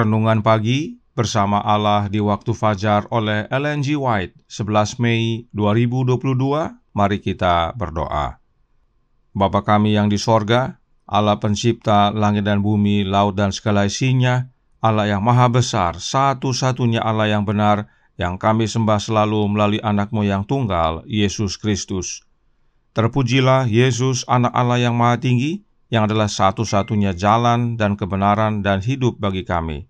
Renungan Pagi Bersama Allah di Waktu Fajar oleh Ellen G. White, 11 Mei 2022. Mari kita berdoa. Bapa kami yang di sorga, Allah pencipta langit dan bumi, laut dan segala isinya, Allah yang maha besar, satu-satunya Allah yang benar, yang kami sembah selalu melalui anak-Mu yang tunggal, Yesus Kristus. Terpujilah Yesus, anak Allah yang maha tinggi, yang adalah satu-satunya jalan dan kebenaran dan hidup bagi kami.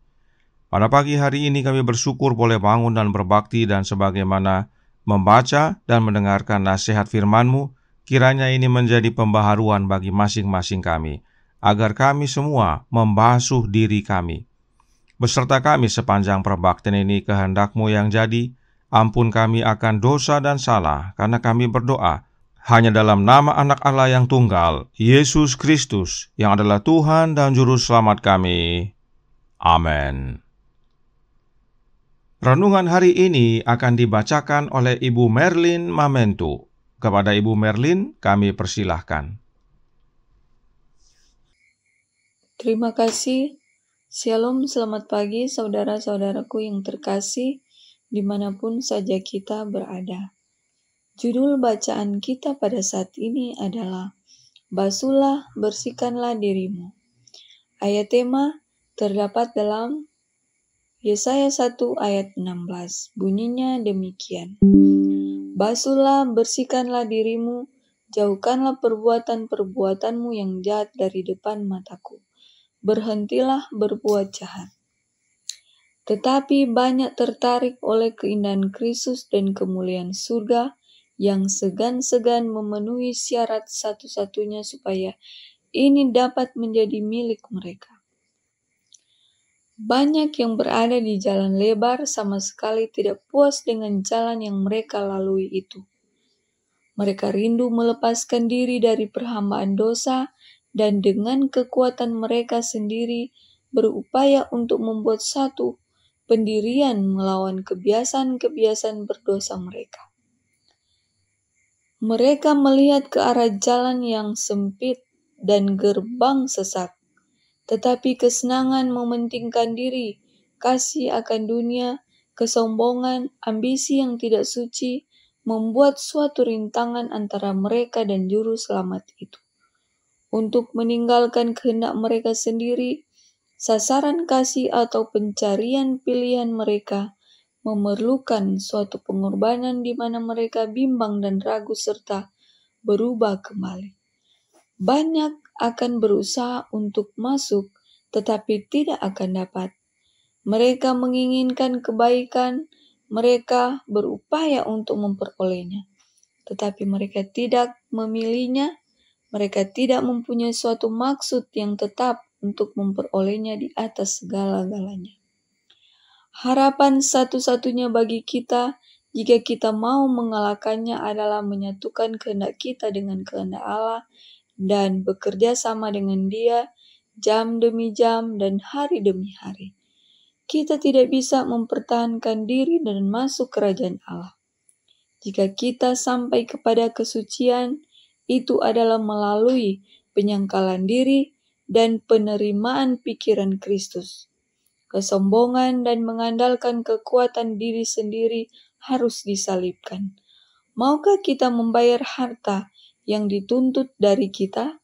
Pada pagi hari ini kami bersyukur boleh bangun dan berbakti, dan sebagaimana membaca dan mendengarkan nasihat firman-Mu, kiranya ini menjadi pembaharuan bagi masing-masing kami, agar kami semua membasuh diri kami. Beserta kami sepanjang perbaktian ini, kehendak-Mu yang jadi. Ampun kami akan dosa dan salah, karena kami berdoa hanya dalam nama anak Allah yang tunggal, Yesus Kristus, yang adalah Tuhan dan Juru Selamat kami. Amin. Renungan hari ini akan dibacakan oleh Ibu Merlin Mamentu. Kepada Ibu Merlin, kami persilahkan. Terima kasih. Shalom, selamat pagi saudara-saudaraku yang terkasih, dimanapun saja kita berada. Judul bacaan kita pada saat ini adalah Basuhlah, bersihkanlah dirimu. Ayat tema terdapat dalam Yesaya 1 ayat 16. Bunyinya demikian. Basuhlah, bersihkanlah dirimu, jauhkanlah perbuatan-perbuatanmu yang jahat dari depan mataku. Berhentilah berbuat jahat. Tetapi banyak tertarik oleh keindahan Kristus dan kemuliaan surga yang segan-segan memenuhi syarat satu-satunya supaya ini dapat menjadi milik mereka. Banyak yang berada di jalan lebar sama sekali tidak puas dengan jalan yang mereka lalui itu. Mereka rindu melepaskan diri dari perhambaan dosa dan dengan kekuatan mereka sendiri berupaya untuk membuat satu pendirian melawan kebiasaan-kebiasaan berdosa mereka. Mereka melihat ke arah jalan yang sempit dan gerbang sesat, tetapi kesenangan mementingkan diri, kasih akan dunia, kesombongan, ambisi yang tidak suci, membuat suatu rintangan antara mereka dan Juru Selamat itu. Untuk meninggalkan kehendak mereka sendiri, sasaran kasih atau pencarian pilihan mereka memerlukan suatu pengorbanan di mana mereka bimbang dan ragu serta berubah kembali. Banyak akan berusaha untuk masuk, tetapi tidak akan dapat. Mereka menginginkan kebaikan, mereka berupaya untuk memperolehnya, tetapi mereka tidak memilihnya. Mereka tidak mempunyai suatu maksud yang tetap untuk memperolehnya di atas segala-galanya. Harapan satu-satunya bagi kita, jika kita mau mengalahkannya, adalah menyatukan kehendak kita dengan kehendak Allah dan bekerja sama dengan Dia jam demi jam dan hari demi hari. Kita tidak bisa mempertahankan diri dan masuk kerajaan Allah. Jika kita sampai kepada kesucian, itu adalah melalui penyangkalan diri dan penerimaan pikiran Kristus. Kesombongan dan mengandalkan kekuatan diri sendiri harus disalibkan. Maukah kita membayar harta yang dituntut dari kita?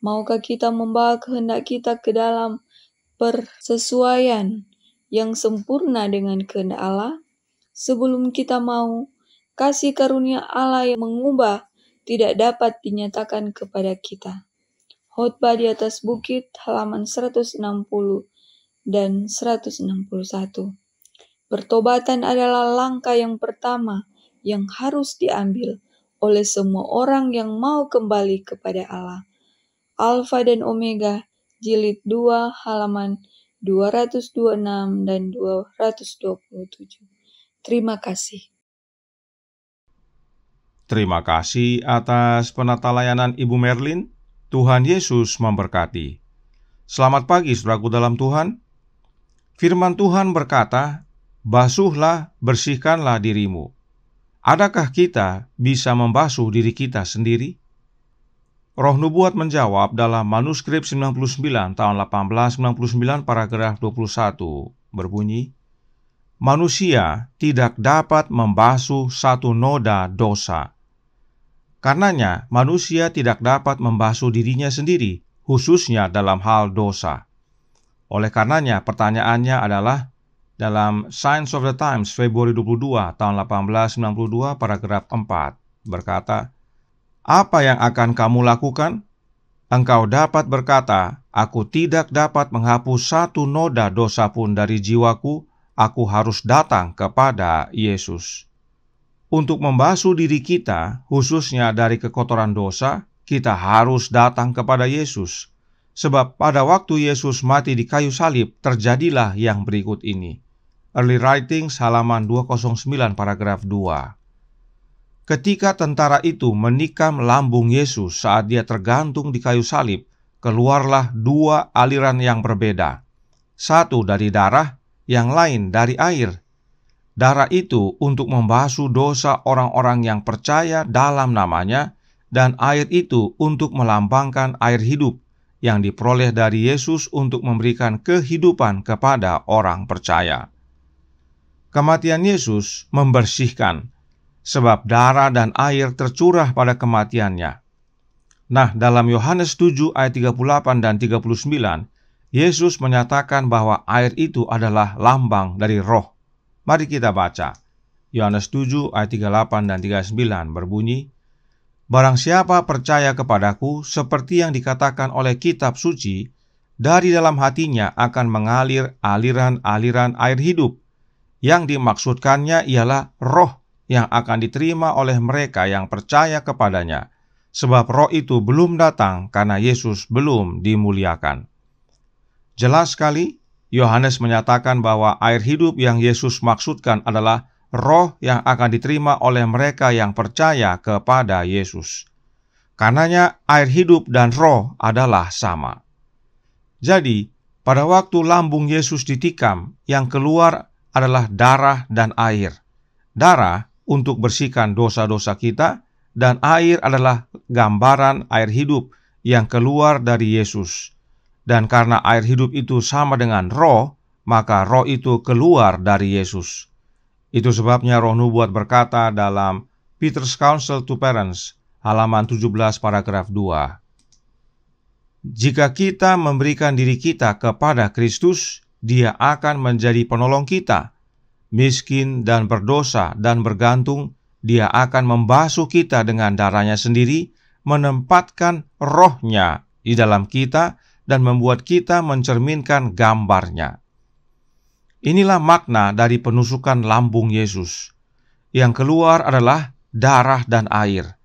Maukah kita membawa kehendak kita ke dalam persesuaian yang sempurna dengan kehendak Allah? Sebelum kita mau, kasih karunia Allah yang mengubah tidak dapat dinyatakan kepada kita. Khotbah di atas bukit halaman 160 dan 161. Pertobatan adalah langkah yang pertama yang harus diambil oleh semua orang yang mau kembali kepada Allah. Alfa dan Omega, jilid 2 halaman 226 dan 227. Terima kasih. Terima kasih atas penata layanan Ibu Merlin. Tuhan Yesus memberkati. Selamat pagi saudaraku dalam Tuhan. Firman Tuhan berkata, basuhlah, bersihkanlah dirimu. Adakah kita bisa membasuh diri kita sendiri? Roh Nubuat menjawab dalam manuskrip 99 tahun 1899 paragraf 21 berbunyi, manusia tidak dapat membasuh satu noda dosa. Karenanya, manusia tidak dapat membasuh dirinya sendiri, khususnya dalam hal dosa. Oleh karenanya, pertanyaannya adalah dalam Signs of the Times Februari 22 tahun 1892 paragraf 4 berkata, apa yang akan kamu lakukan? Engkau dapat berkata, aku tidak dapat menghapus satu noda dosa pun dari jiwaku, aku harus datang kepada Yesus. Untuk membasuh diri kita, khususnya dari kekotoran dosa, kita harus datang kepada Yesus. Sebab pada waktu Yesus mati di kayu salib, terjadilah yang berikut ini. Early Writings halaman 209 paragraf 2. Ketika tentara itu menikam lambung Yesus saat dia tergantung di kayu salib, keluarlah dua aliran yang berbeda. Satu dari darah, yang lain dari air. Darah itu untuk membasuh dosa orang-orang yang percaya dalam namanya, dan air itu untuk melambangkan air hidup yang diperoleh dari Yesus untuk memberikan kehidupan kepada orang percaya. Kematian Yesus membersihkan, sebab darah dan air tercurah pada kematiannya. Nah, dalam Yohanes 7 ayat 38 dan 39, Yesus menyatakan bahwa air itu adalah lambang dari roh. Mari kita baca. Yohanes 7 ayat 38 dan 39 berbunyi, barang siapa percaya kepadaku, seperti yang dikatakan oleh kitab suci, dari dalam hatinya akan mengalir aliran-aliran air hidup. Yang dimaksudkannya ialah roh yang akan diterima oleh mereka yang percaya kepadanya, sebab roh itu belum datang karena Yesus belum dimuliakan. Jelas sekali, Yohanes menyatakan bahwa air hidup yang Yesus maksudkan adalah roh yang akan diterima oleh mereka yang percaya kepada Yesus. Karenanya air hidup dan roh adalah sama. Jadi, pada waktu lambung Yesus ditikam, yang keluar adalah darah dan air. Darah untuk bersihkan dosa-dosa kita, dan air adalah gambaran air hidup yang keluar dari Yesus. Dan karena air hidup itu sama dengan roh, maka roh itu keluar dari Yesus. Itu sebabnya Roh Nubuat berkata dalam Peter's Counsel to Parents, halaman 17 paragraf 2. Jika kita memberikan diri kita kepada Kristus, Dia akan menjadi penolong kita. Miskin dan berdosa dan bergantung, Dia akan membasuh kita dengan darahnya sendiri, menempatkan rohnya di dalam kita, dan membuat kita mencerminkan gambarnya. Inilah makna dari penusukan lambung Yesus. Yang keluar adalah darah dan air.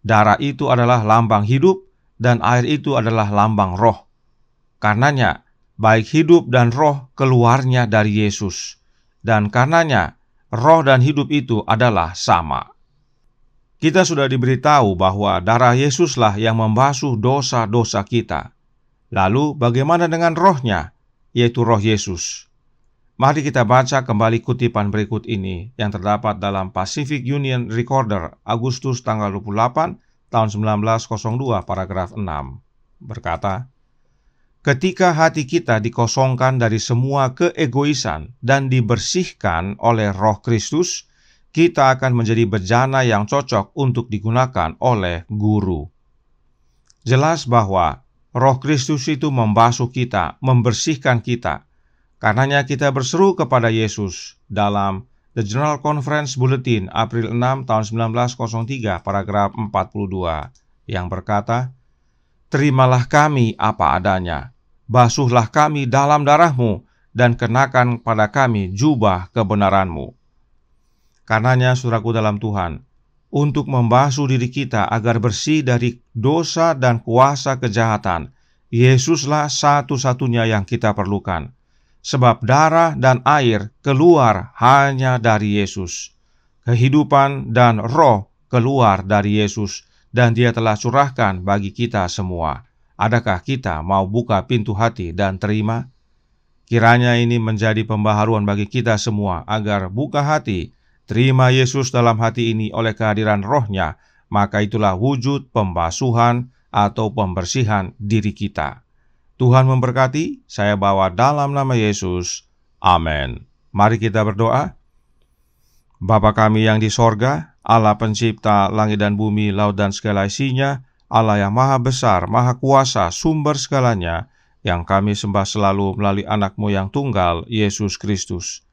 Darah itu adalah lambang hidup, dan air itu adalah lambang roh. Karenanya, baik hidup dan roh keluarnya dari Yesus. Dan karenanya, roh dan hidup itu adalah sama. Kita sudah diberitahu bahwa darah Yesuslah yang membasuh dosa-dosa kita. Lalu bagaimana dengan rohnya, yaitu roh Yesus? Mari kita baca kembali kutipan berikut ini yang terdapat dalam Pacific Union Recorder Agustus tanggal 28 tahun 1902 paragraf 6. Berkata, ketika hati kita dikosongkan dari semua keegoisan dan dibersihkan oleh Roh Kristus, kita akan menjadi bejana yang cocok untuk digunakan oleh guru. Jelas bahwa Roh Kristus itu membasuh kita, membersihkan kita. Karenanya kita berseru kepada Yesus dalam The General Conference Bulletin April 6 tahun 1903 paragraf 42 yang berkata, terimalah kami apa adanya, basuhlah kami dalam darah-Mu, dan kenakan pada kami jubah kebenaran-Mu. Karenanya, saudaraku dalam Tuhan, untuk membasuh diri kita agar bersih dari dosa dan kuasa kejahatan, Yesuslah satu-satunya yang kita perlukan. Sebab darah dan air keluar hanya dari Yesus. Kehidupan dan roh keluar dari Yesus, dan Dia telah curahkan bagi kita semua. Adakah kita mau buka pintu hati dan terima? Kiranya ini menjadi pembaharuan bagi kita semua, agar buka hati, terima Yesus dalam hati ini oleh kehadiran rohnya, maka itulah wujud pembasuhan atau pembersihan diri kita. Tuhan memberkati, saya bawa dalam nama Yesus. Amin. Mari kita berdoa. Bapa kami yang di sorga, Allah pencipta langit dan bumi, laut dan segala isinya, Allah yang maha besar, maha kuasa, sumber segalanya, yang kami sembah selalu melalui anak-Mu yang tunggal, Yesus Kristus.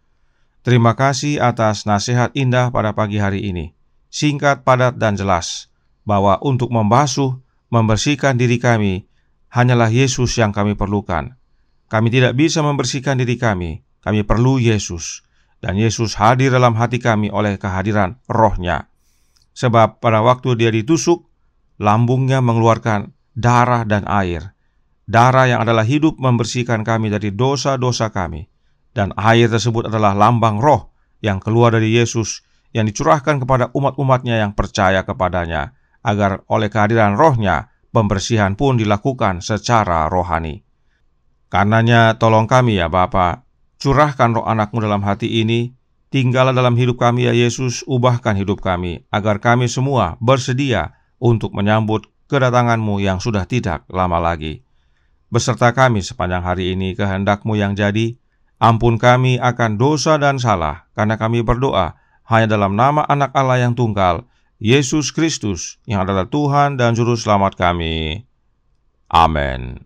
Terima kasih atas nasihat indah pada pagi hari ini. Singkat, padat, dan jelas, bahwa untuk membasuh, membersihkan diri kami, hanyalah Yesus yang kami perlukan. Kami tidak bisa membersihkan diri kami perlu Yesus. Dan Yesus hadir dalam hati kami oleh kehadiran Roh-Nya. Sebab pada waktu Dia ditusuk, lambungnya mengeluarkan darah dan air. Darah yang adalah hidup membersihkan kami dari dosa-dosa kami. Dan air tersebut adalah lambang Roh yang keluar dari Yesus, yang dicurahkan kepada umat-umatnya yang percaya kepadanya, agar oleh kehadiran Roh-Nya, pembersihan pun dilakukan secara rohani. Karenanya tolong kami ya Bapa, curahkan Roh anak-Mu dalam hati ini, tinggallah dalam hidup kami ya Yesus, ubahkan hidup kami, agar kami semua bersedia untuk menyambut kedatangan-Mu yang sudah tidak lama lagi. Beserta kami sepanjang hari ini, kehendak-Mu yang jadi, ampun kami akan dosa dan salah, karena kami berdoa hanya dalam nama Anak Allah yang tunggal, Yesus Kristus, yang adalah Tuhan dan Juru Selamat kami. Amin.